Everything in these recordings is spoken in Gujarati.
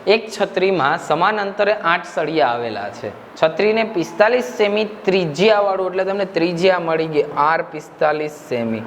એક છત્રીમાં સમાન અંતરે 8 સળિયા આવેલા છે. છત્રીને 45 સેમી ત્રિજ્યાવાળું, એટલે તમને ત્રિજ્યા મળી ગઈ R 45 સેમી,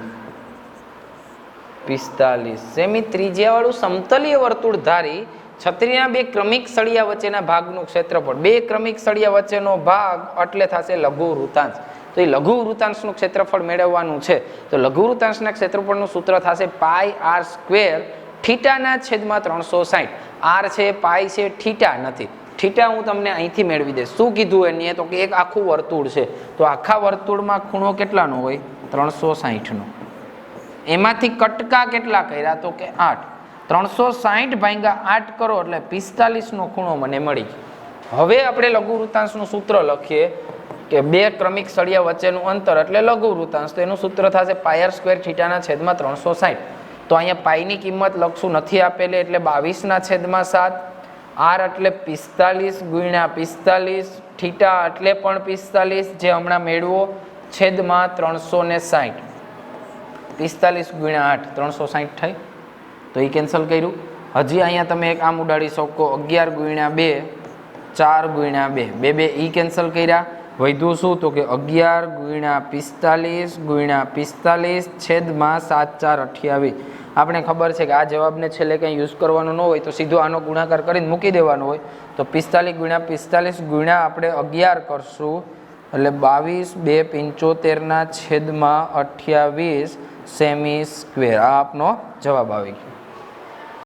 45 સેમી ત્રિજ્યાવાળું સમતલીય વર્તુળ ધારી છત્રીના બે ક્રમિક સળિયા વચ્ચેના ભાગનું ક્ષેત્રફળ. બે ક્રમિક સળિયા વચ્ચેનો ભાગ એટલે થશે લઘુ વૃત્તાંશ. તો એ લઘુ વૃત્તાંશનું ક્ષેત્રફળ મેળવવાનું છે. તો લઘુ વૃત્તાંશના ક્ષેત્રફળનું સૂત્ર થશે પાઈ r સ્ક્વેર થીટાના છેદમાં 360. r છે, પાઈ છે, થીટા નથી. થીટા હું તમને અહીંથી મેળવી દઈશ. શું કીધું એની? તો કે એક આખું વર્તુળ છે, તો આખા વર્તુળમાં ખૂણો કેટલાનો હોય? 360 નો. એમાંથી કટકા કેટલા કર્યા? તો કે 8. 360 ભાગ્યા 8 કરો એટલે 45 નો ખૂણો મને મળી. હવે આપણે લઘુ વૃત્તાંશનું સૂત્ર લખીએ કે બે ક્રમિક સળિયા વચ્ચેનું અંતર એટલે લઘુ વૃત્તાંશ. તો એનું સૂત્ર થશે પાઈ r સ્ક્વેર થીટાના છેદમાં 360. તો અહીંયા પાઈની કિંમત લખશું, નથી આપેલી, એટલે 22 ના છેદમાં 7. r એટલે 45 ગુણ્યા 45, થીટા એટલે પણ 45 જે હમણાં મેળવો, છેદમાં 360. 45 ગુણ્યા 8 360 થઈ, તો એ કેન્સલ કર્યું. હજી અહીંયા તમે એક આમ ઉડાડી શકો, 11 ગુણ્યા 2 4 ગુણ્યા 2 બે બે ઈ કેન્સલ કર્યા. વધ્યું શું? તો કે 11 ગુણ્યા 45 ગુણ્યા 45 છેદમાં 7 4 28. આપણે ખબર છે કે આ જવાબને છેલ્લે કંઈ યુઝ કરવાનો ન હોય તો સીધો આનો ગુણાકાર કરીને મૂકી દેવાનો હોય. તો 45 ગુણ્યા 45 ગુણ્યા આપણે 11 કરશું એટલે 22 2 75 ના છેદમાં 28 સેમી સ્ક્વેર. આ આપનો જવાબ આવી ગયો.